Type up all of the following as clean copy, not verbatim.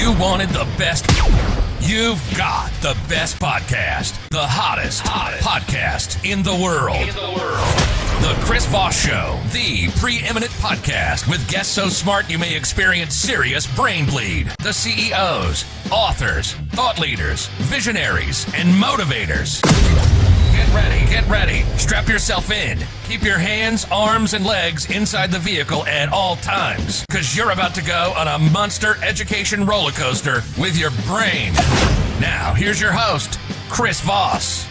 You wanted the best. You've got the best podcast. The hottest podcast in the world. The Chris Voss Show, the preeminent podcast with guests so smart you may experience serious brain bleed. The CEOs, authors, thought leaders, visionaries, and motivators. Get ready. Strap yourself in. Keep your hands, arms, and legs inside the vehicle at all times, because you're about to go on a monster education roller coaster with your brain. Now, here's your host, Chris Voss.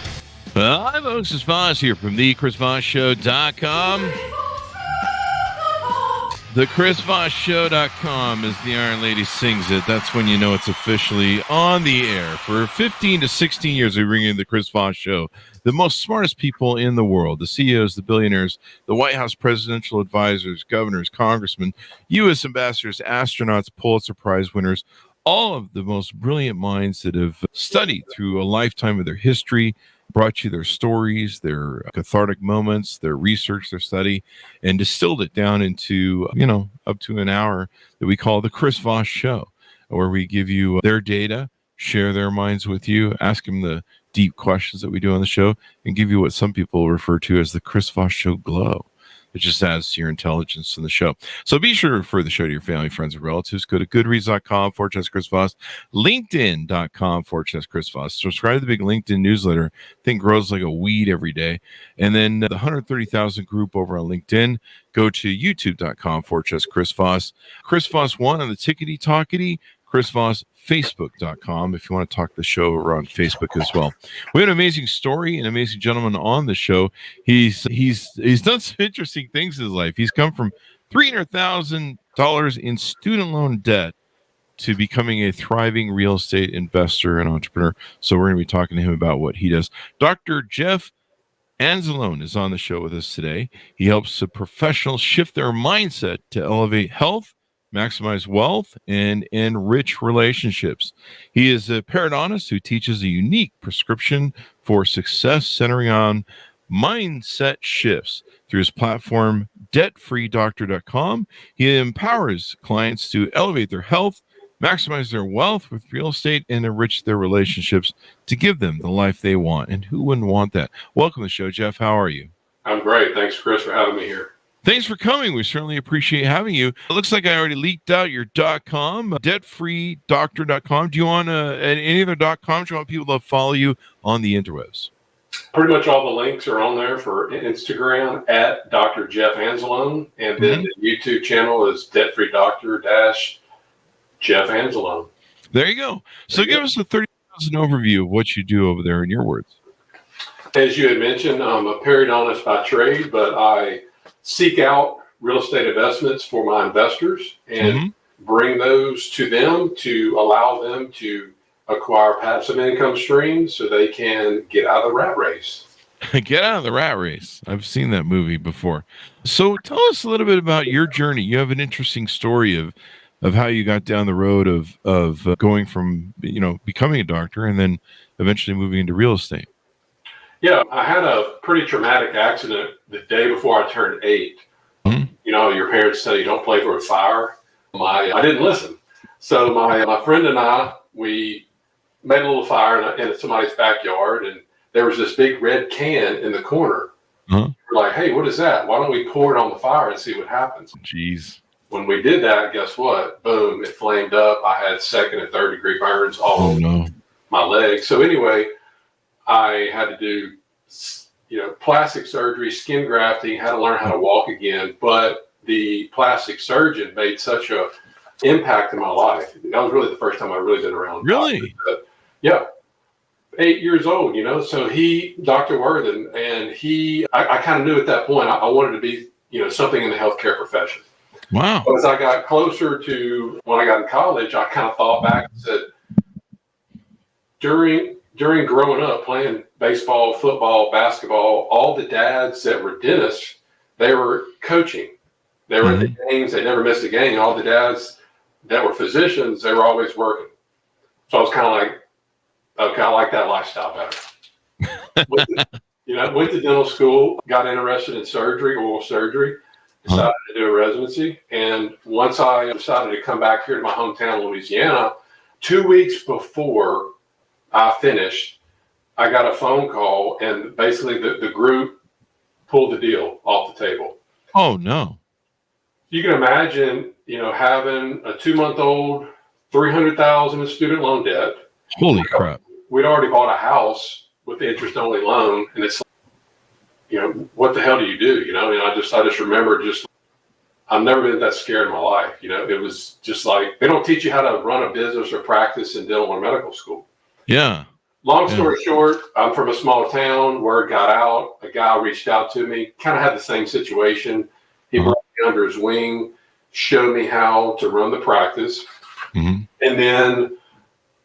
Hi, folks. It's Voss here from thechrisvossshow.com. Thechrisvossshow.com, as the Iron Lady sings it. That's when you know it's officially on the air. For 15 to 16 years, we bring in the Chris Voss Show. The most smartest people in the world, the CEOs, the billionaires, the White House presidential advisors, governors, congressmen, U.S. ambassadors, astronauts, Pulitzer Prize winners, all of the most brilliant minds that have studied through a lifetime of their history, brought you their stories, their cathartic moments, their research, their study, and distilled it down into, up to an hour that we call the Chris Voss Show, where we give you their data, share their minds with you, ask them the deep questions that we do on the show, and give you what some people refer to as the Chris Voss Show glow. It just adds to your intelligence in the show. So be sure to refer the show to your family, friends, and relatives. Go to goodreads.com/Chris Voss, LinkedIn.com/Chris Voss. Subscribe to the big LinkedIn newsletter. I think grows like a weed every day. And then the 130,000 group over on LinkedIn. Go to youtube.com/Chris Voss. Chris Voss 1 on the Tickety Talkety. Chris Voss, Facebook.com, if you want to talk the show around Facebook as well. We have an amazing story, an amazing gentleman on the show. He's done some interesting things in his life. He's come from $300,000 in student loan debt to becoming a thriving real estate investor and entrepreneur. So we're going to be talking to him about what he does. Dr. Jeff Anzalone is on the show with us today. He helps professionals shift their mindset to elevate health, maximize wealth, and enrich relationships. He is a periodontist who teaches a unique prescription for success centering on mindset shifts. Through his platform, debtfreedoctor.com, he empowers clients to elevate their health, maximize their wealth with real estate, and enrich their relationships to give them the life they want. And who wouldn't want that? Welcome to the show, Jeff. How are you? I'm great. Thanks, Chris, for having me here. Thanks for coming. We certainly appreciate having you. It looks like I already leaked out your .com, debtfreedoctor.com. Do you want any other .coms? Do you want people to follow you on the interwebs? Pretty much all the links are on there for Instagram at Dr. Jeff Anzalone. And then the YouTube channel is Debt-Free Doctor Jeff Anzalone. There you go. So give us a 30,000 overview of what you do over there in your words. As you had mentioned, I'm a periodontist by trade, but I seek out real estate investments for my investors and bring those to them to allow them to acquire passive income streams so they can get out of the rat race. Get out of the rat race. I've seen that movie before. So tell us a little bit about your journey. You have an interesting story of how you got down the road of going from, becoming a doctor and then eventually moving into real estate. Yeah, I had a pretty traumatic accident the day before I turned 8. Your parents tell you don't play with fire. I didn't listen. So my friend and I, we made a little fire in somebody's backyard, and there was this big red can in the corner. We're like, hey, what is that? Why don't we pour it on the fire and see what happens? Jeez. When we did that, guess what? Boom, it flamed up. I had 2nd and 3rd degree burns all over my legs. So anyway, I had to do, plastic surgery, skin grafting, had to learn how to walk again. But the plastic surgeon made such a impact in my life. That was really the first time I've really been around. Really? Yeah. 8 years old, so Dr. Worthen, and I kind of knew at that point I wanted to be, something in the healthcare profession. Wow. But as I got closer to when I got in college, I kind of thought back and said, during growing up playing baseball, football, basketball, all the dads that were dentists, they were coaching. They were in the games. They never missed a game. All the dads that were physicians, they were always working. So I was kind of like, okay, I like that lifestyle better. Went to dental school, got interested in surgery, oral surgery, decided to do a residency. And once I decided to come back here to my hometown, Louisiana, 2 weeks before I finished, I got a phone call, and basically the group pulled the deal off the table. Oh, no. You can imagine, having a 2-month-old, $300,000 in student loan debt. Holy crap. We'd already bought a house with the interest-only loan, and it's, what the hell do you do? I just remember I've never been that scared in my life. It was just like, they don't teach you how to run a business or practice in dental or medical school. Yeah. Long story short, I'm from a small town. Word got out. A guy reached out to me, kind of had the same situation. He brought me under his wing, showed me how to run the practice. And then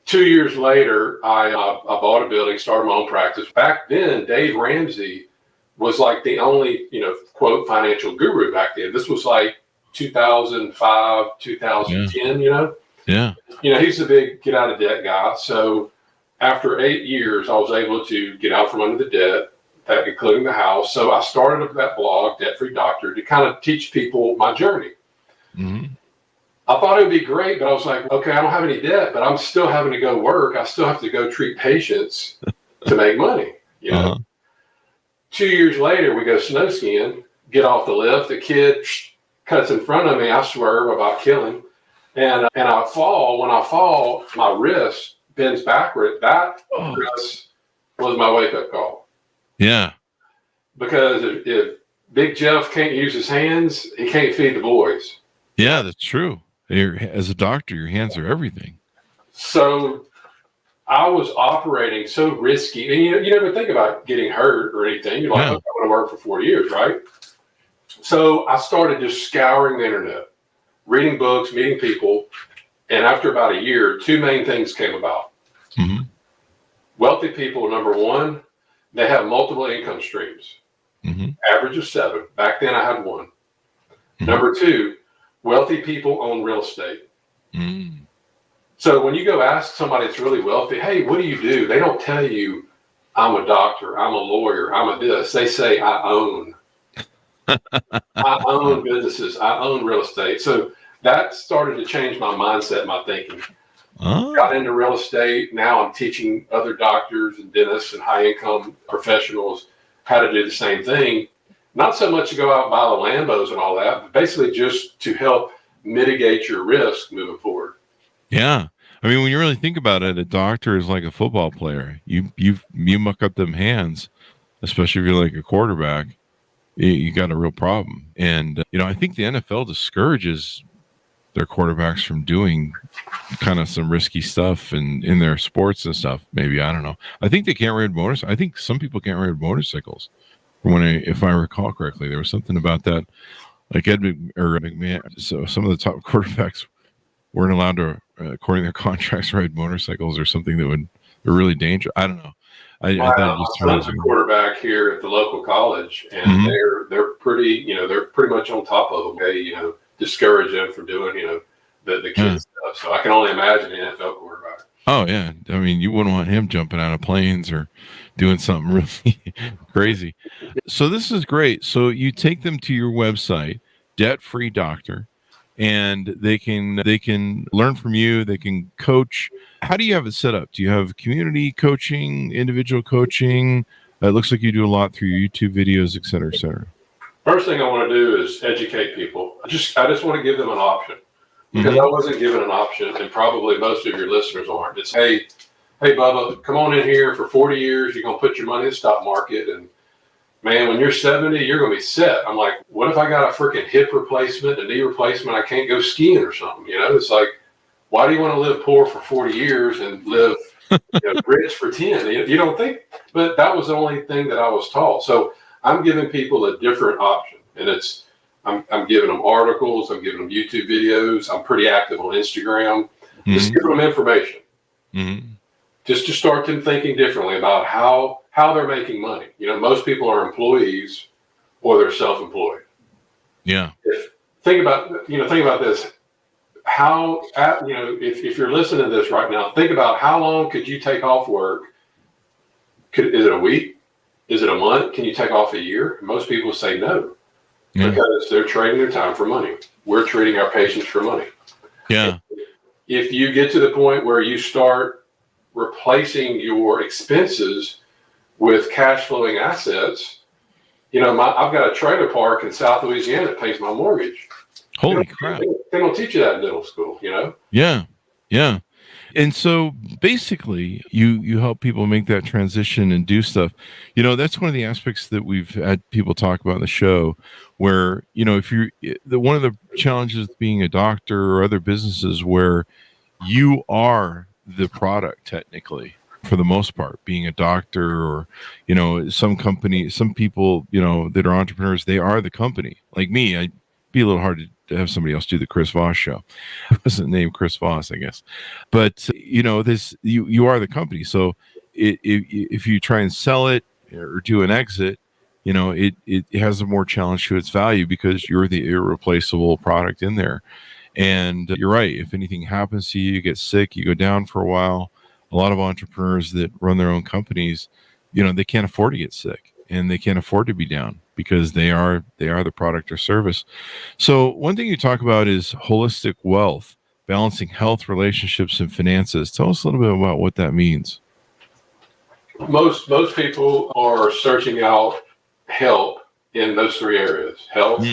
2 years later, I bought a building, started my own practice. Back then, Dave Ramsey was like the only, quote, financial guru back then. This was like 2005, 2010, Yeah. He's the big get out of debt guy. So after 8 years, I was able to get out from under the debt, that including the house. So I started up that blog, Debt Free Doctor, to kind of teach people my journey. I thought it would be great, but I was like, okay, I don't have any debt, but I'm still having to go work. I still have to go treat patients to make money. 2 years later, we go snow skiing, get off the lift. The kid cuts in front of me. I swerve, about killing, and I fall. When I fall, my wrist bends backward. That wrist was my wake-up call. Yeah. Because if Big Jeff can't use his hands, he can't feed the boys. Yeah, that's true. As a doctor, your hands are everything. So I was operating so risky, and you never think about getting hurt or anything. You're like, okay, I want to work for 4 years, right? So I started just scouring the internet, reading books, meeting people, and after about a year, two main things came about. Wealthy people, number one, they have multiple income streams, average of 7. Back then I had 1. Number 2, wealthy people own real estate. So when you go ask somebody that's really wealthy, hey, what do you do? They don't tell you, I'm a doctor, I'm a lawyer, I'm a this. They say, I own. I own businesses, I own real estate. So that started to change my mindset, my thinking. Got into real estate. Now I'm teaching other doctors and dentists and high income professionals how to do the same thing. Not so much to go out and buy the Lambos and all that, but basically just to help mitigate your risk moving forward. Yeah. I mean, when you really think about it, a doctor is like a football player. You muck up them hands, especially if you're like a quarterback, you got a real problem. And, I think the NFL discourages their quarterbacks from doing kind of some risky stuff in their sports and stuff. Maybe, I don't know. I think they can't ride motorcycles. I think some people can't ride motorcycles. If I recall correctly, there was something about that, like McMahon. So some of the top quarterbacks weren't allowed to, according to their contracts, ride motorcycles or something that they're really dangerous. I don't know. I thought it just son's a quarterback here at the local college, and they're pretty, they're pretty much on top of them. They, discourage them from doing, the kids stuff. So I can only imagine an NFL quarterback. Oh yeah, I mean, you wouldn't want him jumping out of planes or doing something really crazy. So this is great. So you take them to your website, Debt Free Doctor, and they can learn from you. They can coach. How do you have it set up? Do you have community coaching, individual coaching? It looks like you do a lot through your YouTube videos, et cetera, et cetera. First thing I want to do is educate people. I just want to give them an option, because I wasn't given an option, and probably most of your listeners aren't. It's, hey, Bubba, come on in here for 40 years. You're going to put your money in the stock market, and man, when you're 70, you're going to be set. I'm like, what if I got a freaking hip replacement, a knee replacement? I can't go skiing or something. It's like, why do you want to live poor for 40 years and live rich for 10? You don't think, but that was the only thing that I was taught. So I'm giving people a different option, and I'm giving them articles. I'm giving them YouTube videos. I'm pretty active on Instagram. Just giving them information. Just to start them thinking differently about how they're making money. Most people are employees or they're self-employed. Yeah. Think about this. If you're listening to this right now, think about how long could you take off work? Is it a week? Is it a month? Can you take off a year? Most people say no, because they're trading their time for money. We're trading our patients for money. Yeah. if you get to the point where you start replacing your expenses with cash flowing assets, I've got a trailer park in South Louisiana that pays my mortgage. Holy crap. They don't teach you that in middle school, Yeah. Yeah. And so basically you help people make that transition and do stuff. That's one of the aspects that we've had people talk about in the show where, if you're one of the challenges of being a doctor or other businesses where you are the product technically for the most part, being a doctor or, some people, that are entrepreneurs, they are the company. Like me, I'd be a little hard to have somebody else do the Chris Voss Show. I wasn't named Chris Voss, I guess. But, you are the company. So if you try and sell it or do an exit, it has a more challenge to its value because you're the irreplaceable product in there. And you're right. If anything happens to you, you get sick, you go down for a while. A lot of entrepreneurs that run their own companies, they can't afford to get sick and they can't afford to be down because they are the product or service. So one thing you talk about is holistic wealth, balancing health, relationships, and finances. Tell us a little bit about what that means. Most people are searching out help in those three areas: health,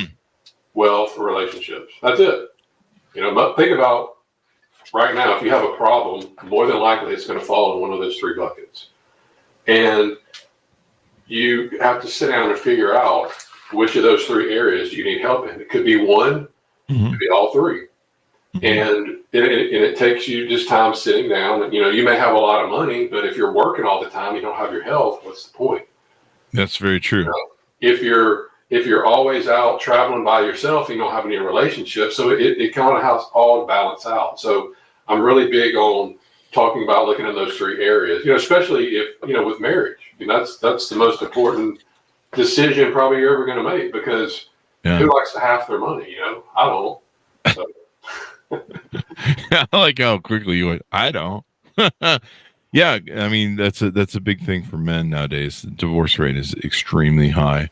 wealth, relationships. That's it. Think about right now, if you have a problem, more than likely it's going to fall in one of those three buckets. And you have to sit down and figure out which of those three areas you need help in. It could be one, it could be all three. And it takes you just time sitting down. And, you may have a lot of money, but if you're working all the time, you don't have your health, what's the point? That's very true. If you're always out traveling by yourself, you don't have any relationships. So it kind of has all to balance out. So I'm really big on talking about looking in those three areas, especially if, with marriage. That's the most important decision probably you're ever going to make because who likes to half their money? I don't. So. I like how quickly you went, I don't. Yeah, I mean, that's a big thing for men nowadays. The divorce rate is extremely high.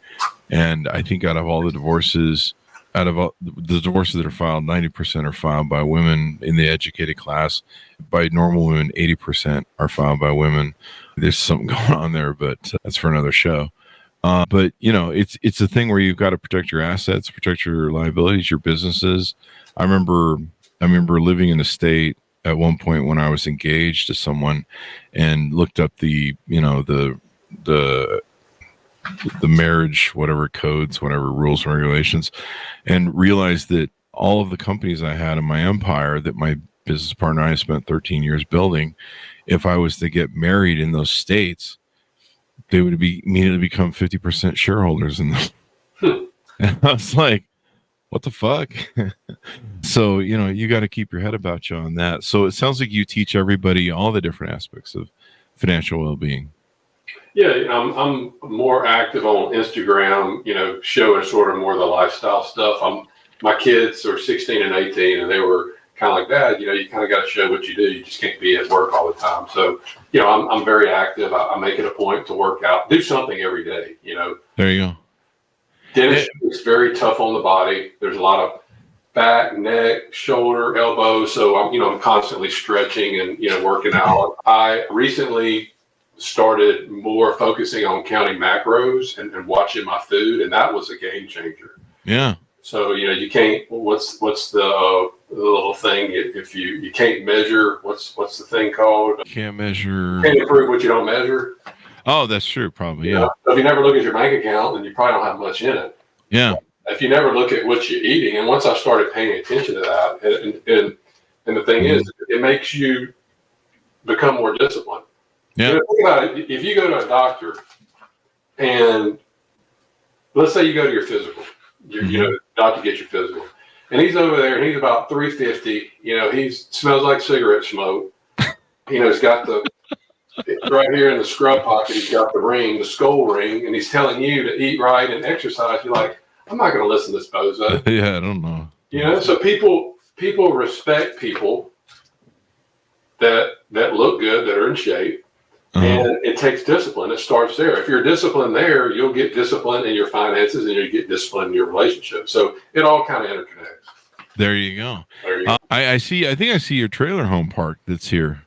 And I think out of all the divorces that are filed, 90% are filed by women in the educated class. By normal women, 80% are filed by women. There's something going on there, but that's for another show. But it's a thing where you've got to protect your assets, protect your liabilities, your businesses. I remember living in a state at one point when I was engaged to someone and looked up the marriage, whatever codes, whatever rules and regulations, and realized that all of the companies I had in my empire that my business partner and I spent 13 years building, if I was to get married in those states, they would immediately become 50% shareholders in them. And I was like, what the fuck? So, you got to keep your head about you on that. So it sounds like you teach everybody all the different aspects of financial well-being. Yeah, I'm more active on Instagram, showing sort of more of the lifestyle stuff. My kids are 16 and 18, and they were kind of like, Dad, you kind of got to show what you do. You just can't be at work all the time. So, I'm very active. I make it a point to work out, do something every day, There you go. Dentistry is very tough on the body. There's a lot of back, neck, shoulder, elbow. So I'm constantly stretching and, working out. I recently started more focusing on counting macros and watching my food. And that was a game changer. Yeah. So, you can't, what's the little thing? If you can't measure, what's the thing called? Can't measure. Can't improve what you don't measure. Oh, that's true. Probably. Yeah. So if you never look at your bank account, then you probably don't have much in it. Yeah. If you never look at what you're eating, and once I started paying attention to that, and the thing is, it makes you become more disciplined. Yeah. Think about it. If you go to a doctor, and let's say you go to your physical, doctor gets your physical, and he's over there, and he's about 350. He smells like cigarette smoke. He's got right here in the scrub pocket, he's got the skull ring, and he's telling you to eat right and exercise. You're like, I'm not going to listen to this bozo. Yeah, I don't know. So people respect people that look good, that are in shape, and it takes discipline. It starts there. If you're disciplined there, you'll get discipline in your finances, and you'll get discipline in your relationship. So it all kind of interconnects. There you go. There you go. I think I see your trailer home park that's here.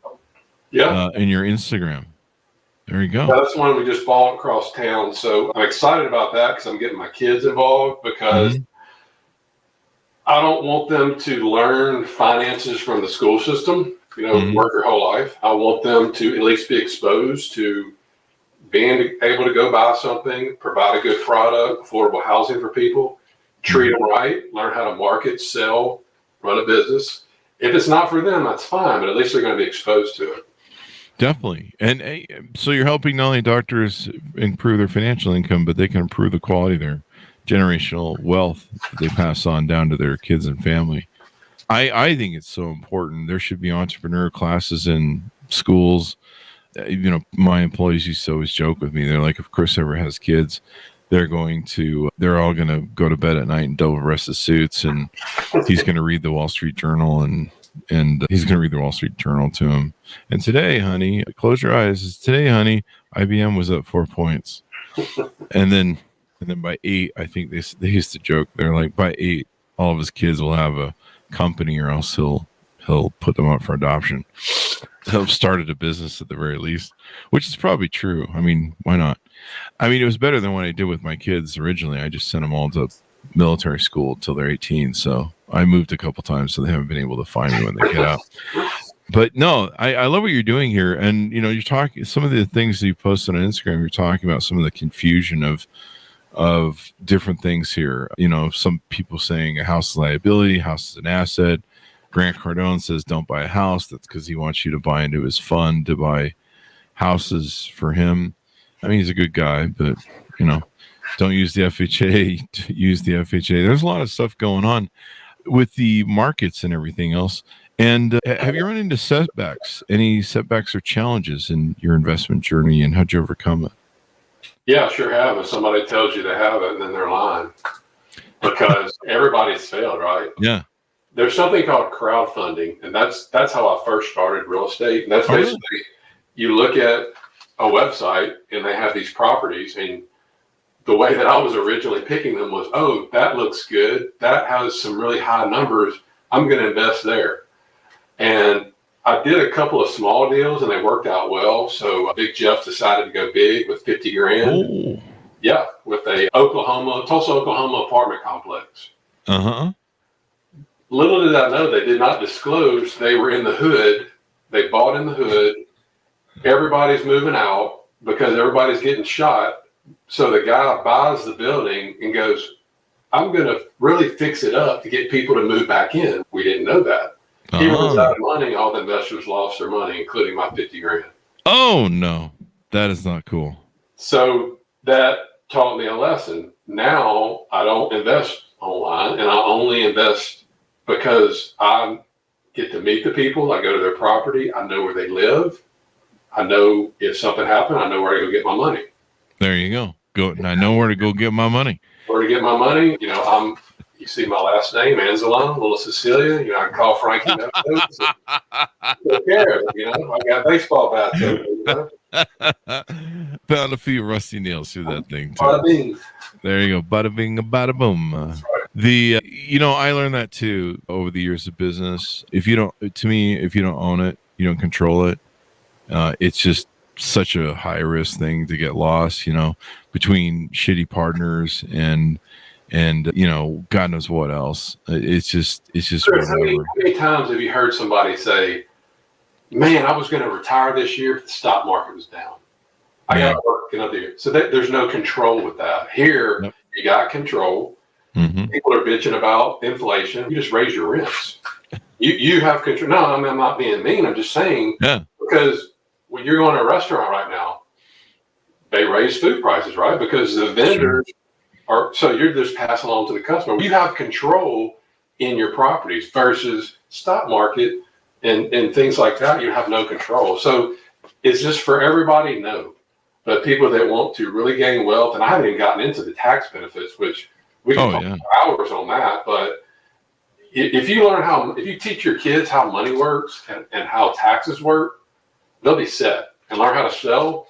Yeah. In your Instagram. There you go. That's one we just bought across town. So I'm excited about that because I'm getting my kids involved because I don't want them to learn finances from the school system, work their whole life. I want them to at least be exposed to being able to go buy something, provide a good product, affordable housing for people, treat them right, learn how to market, sell, run a business. If it's not for them, that's fine, but at least they're going to be exposed to it. Definitely. And so you're helping not only doctors improve their financial income, but they can improve the quality of their generational wealth that they pass on down to their kids and family. I think it's so important. There should be entrepreneur classes in schools. My employees used to always joke with me. They're like, if Chris ever has kids, they're all going to go to bed at night in double-breasted suits, and he's going to read the Wall Street Journal and he's going to read the Wall Street Journal to him. And today, honey, close your eyes. Today, honey, IBM was up 4 points. And then by 8, I think they used to joke. They're like, by 8, all of his kids will have a company, or else he'll put them up for adoption. He'll have started a business at the very least, which is probably true. I mean, why not? I mean, it was better than what I did with my kids originally. I just sent them all to military school till they're 18. So I moved a couple times, so they haven't been able to find me when they get out. But no, I love what you're doing here. And, you're talking, some of the things that you posted on Instagram, you're talking about some of the confusion of different things here. Some people saying a house is a liability, house is an asset. Grant Cardone says don't buy a house. That's because he wants you to buy into his fund to buy houses for him. I mean, he's a good guy, but, don't use the FHA, use the FHA. There's a lot of stuff going on with the markets and everything else. And have you run into setbacks, any setbacks or challenges in your investment journey, and how'd you overcome it? Yeah, sure have. If somebody tells you they have it, then they're lying, because everybody's failed, right? Yeah. There's something called crowdfunding, and that's how I first started real estate. And that's basically, you look at a website and they have these properties, and the way that I was originally picking them was, oh, that looks good. That has some really high numbers. I'm going to invest there. And I did a couple of small deals and they worked out well. So Big Jeff decided to go big with 50 grand. Oh. Yeah. With a Tulsa, Oklahoma apartment complex. Uh-huh. Little did I know, they did not disclose they were in the hood. They bought in the hood. Everybody's moving out because everybody's getting shot. So the guy buys the building and goes, I'm going to really fix it up to get people to move back in. We didn't know that. He runs out of money. All the investors lost their money, including my 50 grand. Oh, no. That is not cool. So that taught me a lesson. Now I don't invest online, and I only invest because I get to meet the people. I go to their property. I know where they live. I know if something happened, I know where to go get my money. There you go. I know where to go get my money. Where to get my money? You see my last name, Anzalone, little Cecilia. I can call Frankie. Who cares? I got baseball bats. Found a few rusty nails through that thing too. Bada bing. There you go. Bada bing, bada boom. I learned that too over the years of business. If you don't own it, you don't control it. It's just such a high risk thing to get lost, between shitty partners and God knows what else. It's just Chris, how many times have you heard somebody say, man, I was going to retire this year, but the stock market was down. I got to work another year. So there's no control with that. Here, You got control. Mm-hmm. People are bitching about inflation. You just raise your rents. You have control. No, I'm not being mean. I'm just saying, because when you're going to a restaurant right now, they raise food prices, right? Because the vendors so you're just passing along to the customer. You have control in your properties versus stock market and things like that. You have no control. So it's just for everybody, no. But people that want to really gain wealth, and I haven't even gotten into the tax benefits, which we can talk hours on that. But if you teach your kids how money works and how taxes work, they'll be set. And learn how to sell,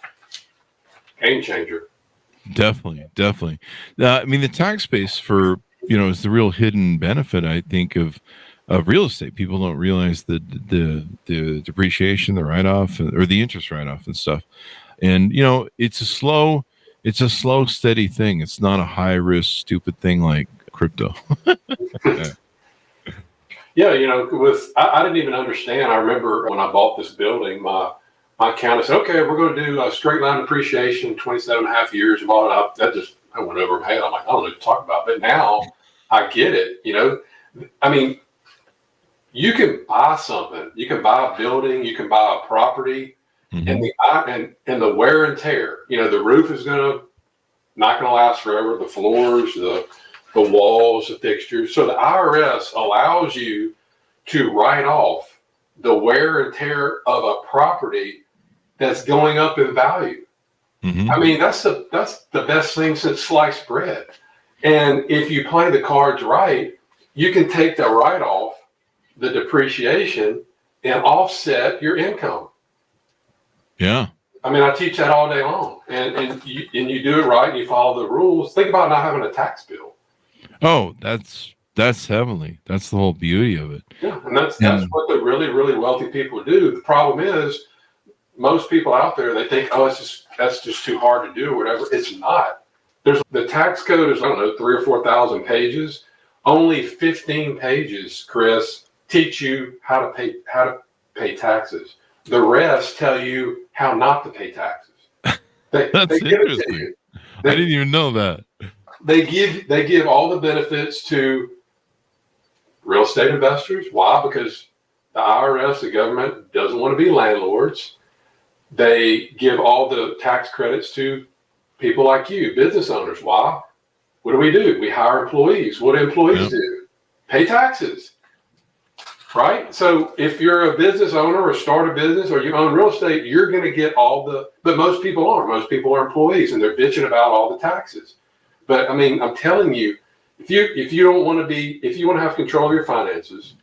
game changer. Definitely. The tax base for is the real hidden benefit, I think, of real estate. People don't realize the depreciation, the write-off, or the interest write-off and stuff. And it's a slow, steady thing. It's not a high risk, stupid thing like crypto. Yeah, I didn't even understand. I remember when I bought this building, my accountant said, "Okay, we're going to do a straight line depreciation, 27 and a half years." About it, I went over my head. I'm like, I don't know what to talk about. But now I get it. I mean, you can buy something. You can buy a building. You can buy a property, and the wear and tear. The roof is not going to last forever. The floors, the walls, the fixtures. So the IRS allows you to write off the wear and tear of a property that's going up in value. I mean, that's the best thing since sliced bread. And if you play the cards right, you can take the write-off, the depreciation, and offset your income. Yeah. I mean, I teach that all day long. And you do it right, and you follow the rules. Think about not having a tax bill. Oh, that's heavenly. That's the whole beauty of it. Yeah, and that's what the really, really wealthy people do. The problem is, most people out there, they think, oh, that's just too hard to do or whatever. It's not. The tax code is, I don't know, 3,000 or 4,000 pages. Only 15 pages, Chris, teach you how to pay taxes. The rest tell you how not to pay taxes. That's interesting. I didn't even know that. They give all the benefits to real estate investors. Why? Because the IRS, the government, doesn't want to be landlords. They give all the tax credits to people like you, business owners. Why? What do? We hire employees. What do employees do? Pay taxes. Right? So if you're a business owner or start a business or you own real estate, you're going to get but most people aren't. Most people are employees and they're bitching about all the taxes. But I mean, I'm telling you, if you want to have control of your finances,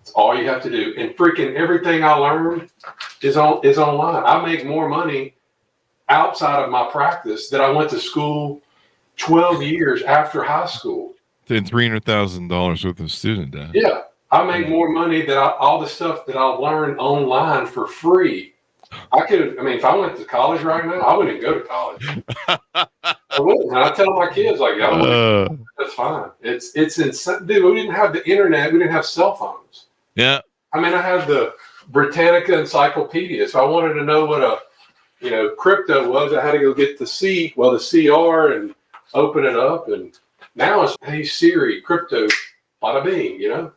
it's all you have to do. And freaking everything I learned is online. I make more money outside of my practice that I went to school 12 years after high school. Then $300,000 worth of student debt. Yeah. I make more money than all the stuff that I learned online for free. If I went to college right now, I wouldn't go to college. I wouldn't. And I tell my kids, like, that's fine. It's insane. Dude, we didn't have the internet. We didn't have cell phones. Yeah. I mean, I had the Britannica Encyclopedia. So I wanted to know what crypto was. I had to go get the CR and open it up. And now it's, hey, Siri, crypto, bada bing,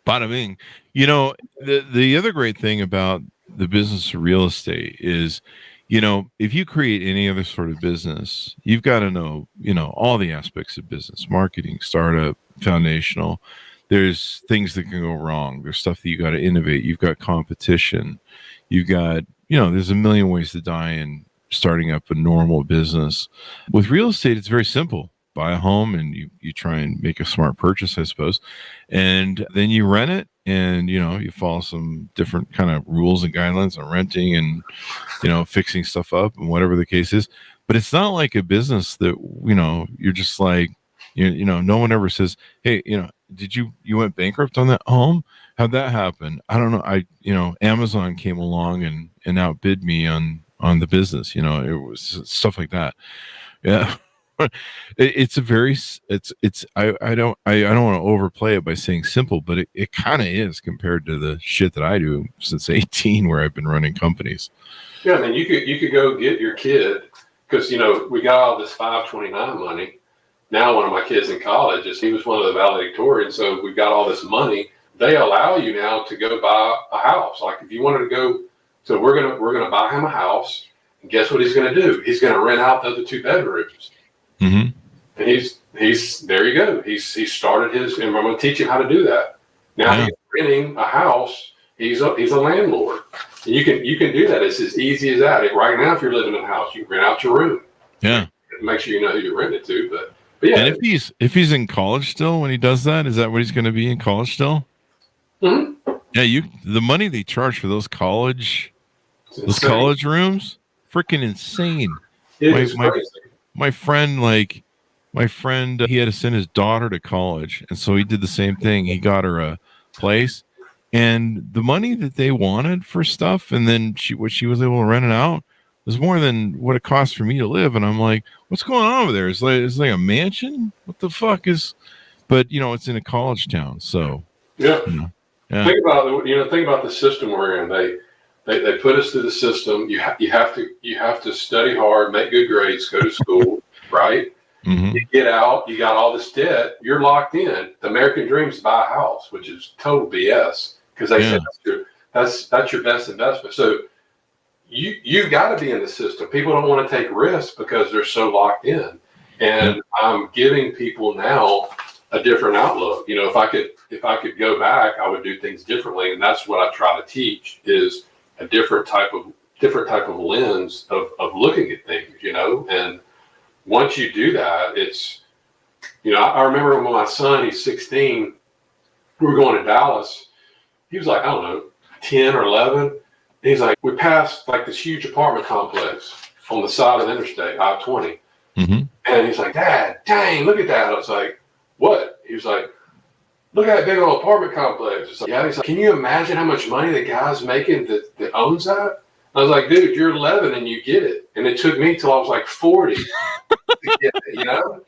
Bada bing. The other great thing about the business of real estate is, if you create any other sort of business, you've got to know, all the aspects of business, marketing, startup, foundational. There's things that can go wrong. There's stuff that you got to innovate. You've got competition. You've got, there's a million ways to die in starting up a normal business. With real estate, it's very simple. Buy a home and you try and make a smart purchase, I suppose. And then you rent it and, you follow some different kind of rules and guidelines on renting and, fixing stuff up and whatever the case is. But it's not like a business that, you're just like, no one ever says, hey, did you went bankrupt on that home? How'd that happen? I don't know. Amazon came along and outbid me on the business. It was stuff like that. Yeah. It's a very, I don't want to overplay it by saying simple, but it kind of is compared to the shit that I do since 18, where I've been running companies. Yeah. I mean, you could go get your kid because, we got all this 529 money. Now, one of my kids in college, he was one of the valedictorians. So we've got all this money. They allow you now to go buy a house. Like if you wanted to go, so we're going to buy him a house. And guess what he's going to do? He's going to rent out the other 2 bedrooms. Mm-hmm. And he's there you go. He's started his, and I'm going to teach him how to do that. Now he's renting a house. He's a landlord. And you can do that. It's as easy as that. Right now, if you're living in a house, you rent out your room. Yeah. Make sure you know who you're renting it to. But yeah. And if he's in college still when he does that, is that what he's going to be in college still? Mm-hmm. Yeah. The money they charge for those college rooms, freaking insane. It is crazy. My friend, my friend, he had to send his daughter to college. And so he did the same thing. He got her a place, and the money that they wanted for stuff, and then what she was able to rent it out, was more than what it cost for me to live. And I'm like, what's going on over there? It's like a mansion. What the fuck is? But it's in a college town, so Yeah. Yeah. Think about the system we're in. They put us through the system. You have to study hard, make good grades, go to school, right? Mm-hmm. You get out, you got all this debt, you're locked in. The American dream is to buy a house, which is total BS, because they said that's your best investment. So you got to be in the system. People don't want to take risks because they're so locked in. And I'm giving people now a different outlook. If I could go back, I would do things differently, and that's what I try to teach, is a different type of lens of looking at things. And once you do that, it's I remember when my son, he's 16, we were going to Dallas. He was like, I don't know, 10 or 11. And he's like, we passed like this huge apartment complex on the side of the interstate, I-20. Mm-hmm. And he's like, Dad, dang, look at that. I was like, what? He was like, look at that big old apartment complex. It's like, yeah. He's like, can you imagine how much money the guy's making that owns that? I was like, dude, you're 11 and you get it. And it took me till I was like 40 to get it,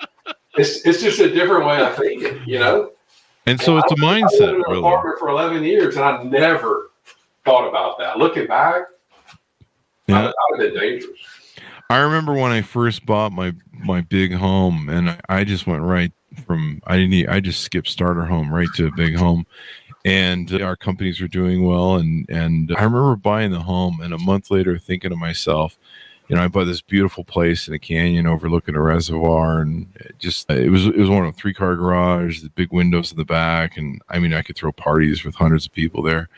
It's just a different way of thinking, And so it's a mindset, I lived in an apartment for 11 years, and I never thought about that. Looking back, I would have been dangerous. I remember when I first bought my big home, and I just went right from I just skipped starter home right to a big home, and our companies were doing well, and I remember buying the home, and a month later thinking to myself, I bought this beautiful place in a canyon overlooking a reservoir, and it was one of a 3-car garage, the big windows in the back, and I mean I could throw parties with hundreds of people there.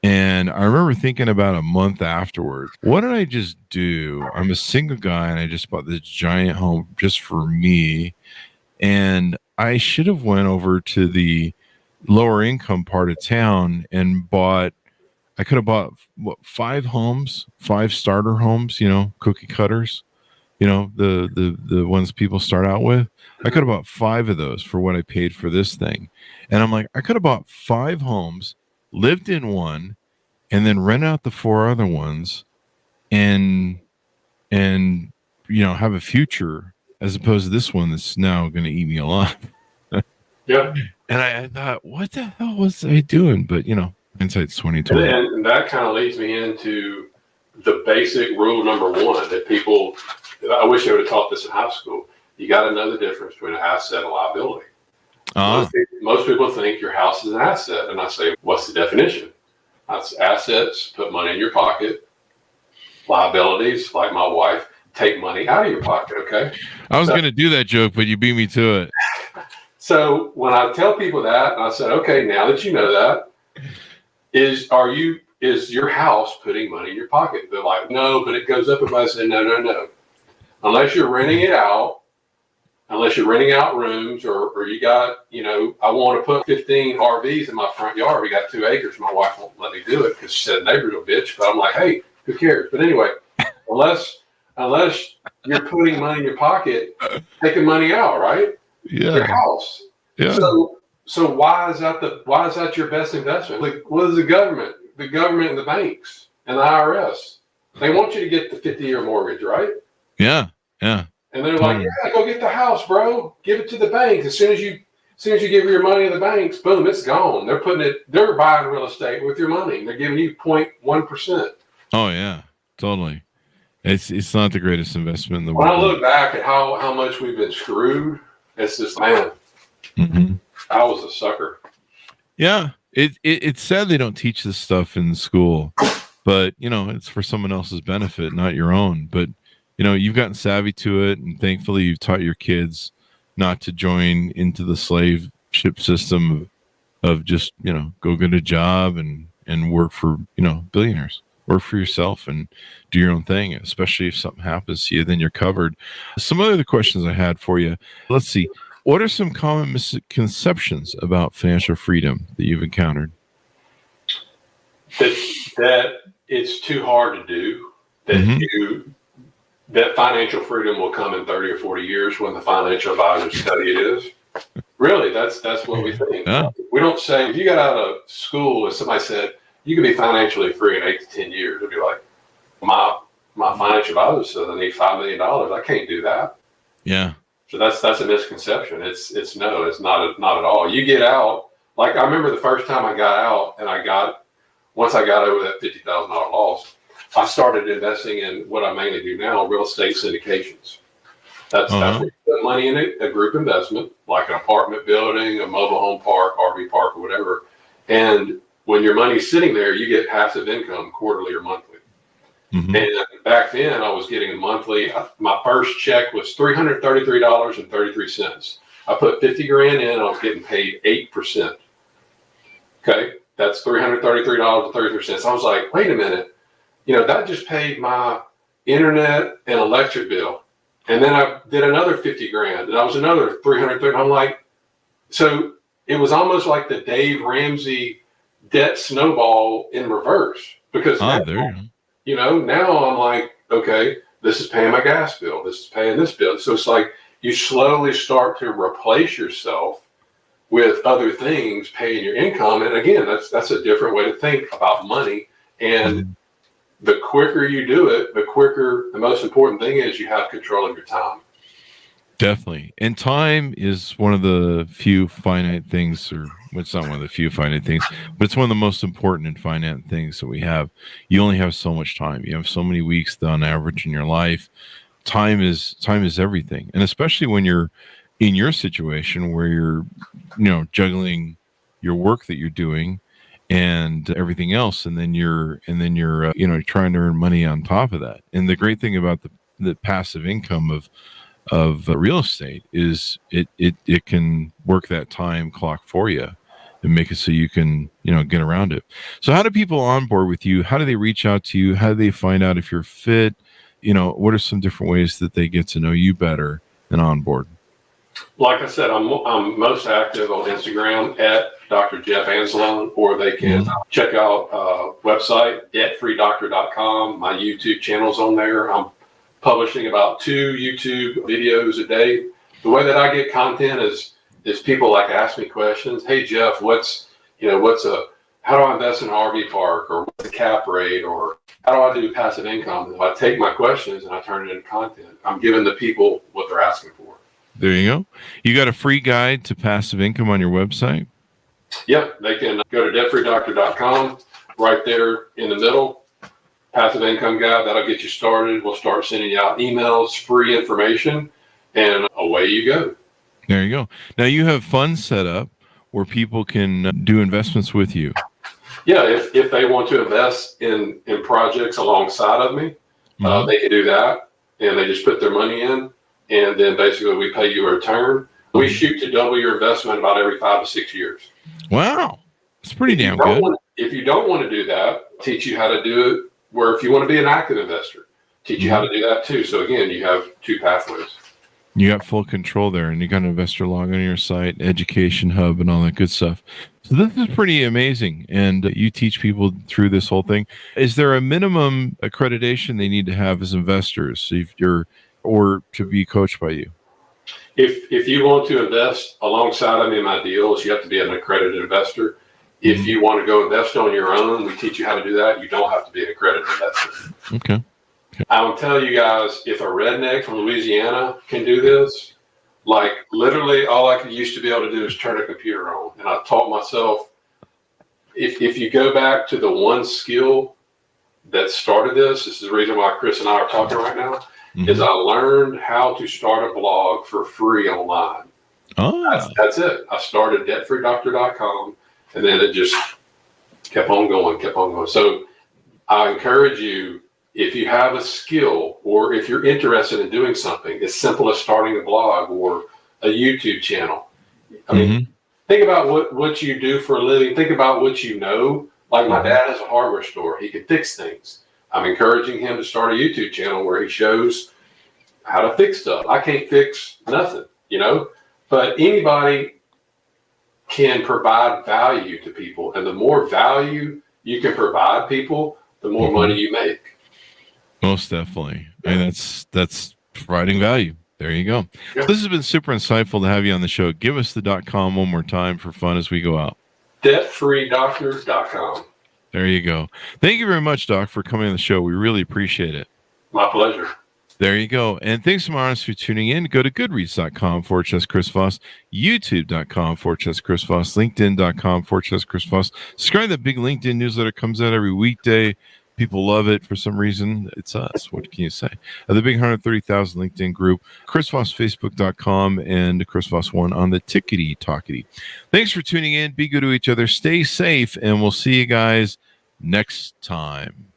And I remember thinking about a month afterward, what did I just do? I'm a single guy and I just bought this giant home just for me. And I should have went over to the lower income part of town and I could have bought 5 homes, 5 starter homes, cookie cutters, the ones people start out with. I could have bought 5 of those for what I paid for this thing. And I'm like, I could have bought 5 homes, lived in one, and then rent out the 4 other ones and have a future, as opposed to this one that's now going to eat me alive. Yeah. And I thought, what the hell was I doing? But hindsight's 2020. And that kind of leads me into the basic rule number 1 that people, I wish they would have taught this in high school. You got to know the difference between an asset and a liability. Most people think your house is an asset. And I say, what's the definition? That's assets, put money in your pocket. Liabilities, like my wife, take money out of your pocket, okay? I was going to do that joke, but you beat me to it. So when I tell people that, I said, okay, now that you know that, is your house putting money in your pocket? They're like, no, but it goes up. Everybody said, no. Unless you're renting it out, unless you're renting out rooms, or you got, I want to put 15 RVs in my front yard. We got 2 acres. My wife won't let me do it because she said neighbor's a bitch. But I'm like, hey, who cares? But anyway, unless you're putting money in your pocket, taking money out, right? Yeah. Your house. Yeah. So why is that your best investment? Like, what is the government and the banks and the IRS? They want you to get the 50-year mortgage, right? Yeah. Yeah. And they're like, yeah, go get the house, bro. Give it to the bank. As soon as you give your money to the banks, boom, it's gone. They're buying real estate with your money. They're giving you 0.1%. Oh yeah, totally. It's not the greatest investment in the world. When I world. look back at how much we've been screwed, it's just, man, I was a sucker. Yeah. It's sad they don't teach this stuff in school, but it's for someone else's benefit, not your own. But you've gotten savvy to it, and thankfully you've taught your kids not to join into the slave ship system of just, go get a job and work for, billionaires. Work for yourself and do your own thing, especially if something happens to you, then you're covered. Some other questions I had for you. Let's see. What are some common misconceptions about financial freedom that you've encountered? That it's too hard to do, that that financial freedom will come in 30 or 40 years when the financial advisors tell you it is. Really, that's what we think. Yeah. We don't say, if you got out of school and somebody said, you can be financially free in 8 to 10 years, it'd be like, my financial advisor says I need $5 million. I can't do that. Yeah. So that's a misconception. It's not at all. You get out, like I remember the first time I got out, and once I got over that $50,000 loss, I started investing in what I mainly do now, real estate syndications. That's where you put money in it, a group investment, like an apartment building, a mobile home park, RV park, or whatever. And when your money's sitting there, you get passive income quarterly or monthly. Mm-hmm. And back then I was getting monthly. My first check was $333.33. I put 50 grand in, I was getting paid 8%. Okay. That's $333.33. I was like, wait a minute, that just paid my internet and electric bill. And then I did another 50 grand, and I was another 330. I'm like, so it was almost like the Dave Ramsey debt snowball in reverse, because now I'm like, okay, this is paying my gas bill. This is paying this bill. So it's like you slowly start to replace yourself with other things paying your income. And again, that's a different way to think about money. And the quicker you do it, the most important thing is you have control of your time. Definitely. And time is one of the few finite things, or it's not one of the few finite things, but it's one of the most important and finite things that we have. You only have so much time. You have so many weeks on average in your life. Time is everything. And especially when you're in your situation where you're, juggling your work that you're doing and everything else, and then you're trying to earn money on top of that. And the great thing about the passive income of real estate is it can work that time clock for you and make it so you can get around it. So how do people onboard with you? How do they reach out to you? How do they find out if you're fit? What are some different ways that they get to know you better and onboard? Like I said, I'm most active on Instagram at Dr. Jeff Anzalone, or they can check out website debtfreedoctor.com. My YouTube channel's on there. I'm publishing about 2 YouTube videos a day. The way that I get content is people like ask me questions. Hey Jeff, how do I invest in an RV park, or what's the cap rate, or how do I do passive income? And I take my questions and I turn it into content. I'm giving the people what they're asking for. There you go. You got a free guide to passive income on your website? Yep. They can go to debtfreedoctor.com, right there in the middle. Passive income guide, that'll get you started. We'll start sending you out emails, free information, and away you go. There you go. Now you have funds set up where people can do investments with you. Yeah, if they want to invest in projects alongside of me, they can do that, and they just put their money in, and then basically we pay you a return. We shoot to double your investment about every 5 to 6 years. Wow, it's pretty damn good. If you don't want to do that, teach you how to do it. Where if you want to be an active investor, teach you how to do that too. So again, you have 2 pathways. You got full control there, and you got an investor log on your site, education hub, and all that good stuff. So this is pretty amazing, and you teach people through this whole thing. Is there a minimum accreditation they need to have as investors, or to be coached by you? If you want to invest alongside of me in my deals, you have to be an accredited investor. If you want to go invest on your own, we teach you how to do that. You don't have to be an accredited investor. Okay. I will tell you guys, if a redneck from Louisiana can do this, like literally all I used to be able to do is turn a computer on. And I taught myself, if you go back to the one skill that started this is the reason why Chris and I are talking right now, is I learned how to start a blog for free online. Oh. That's it. I started debtfreedoctor.com, and then it just kept on going. So I encourage you, if you have a skill, or if you're interested in doing something as simple as starting a blog or a YouTube channel. I mean, think about what you do for a living. Think about what you know. Like my dad has a hardware store. He can fix things. I'm encouraging him to start a YouTube channel where he shows how to fix stuff. I can't fix nothing, but anybody can provide value to people. And the more value you can provide people, the more money you make. Most definitely. Yeah. I mean, that's providing value. There you go. Yeah. So this has been super insightful to have you on the show. Give us the .com one more time for fun as we go out. Debtfreedoctors.com. There you go. Thank you very much, Doc, for coming on the show. We really appreciate it. My pleasure. There you go. And thanks to my audience for tuning in. Go to goodreads.com/Chris Voss, youtube.com/Chris Voss, linkedin.com/Chris Voss. Subscribe to the big LinkedIn newsletter. Comes out every weekday. People love it for some reason. It's us. What can you say? The big 130,000 LinkedIn group, chrisvossfacebook.com, and Chris Voss 1 on the Tickety Talkety. Thanks for tuning in. Be good to each other. Stay safe, and we'll see you guys next time.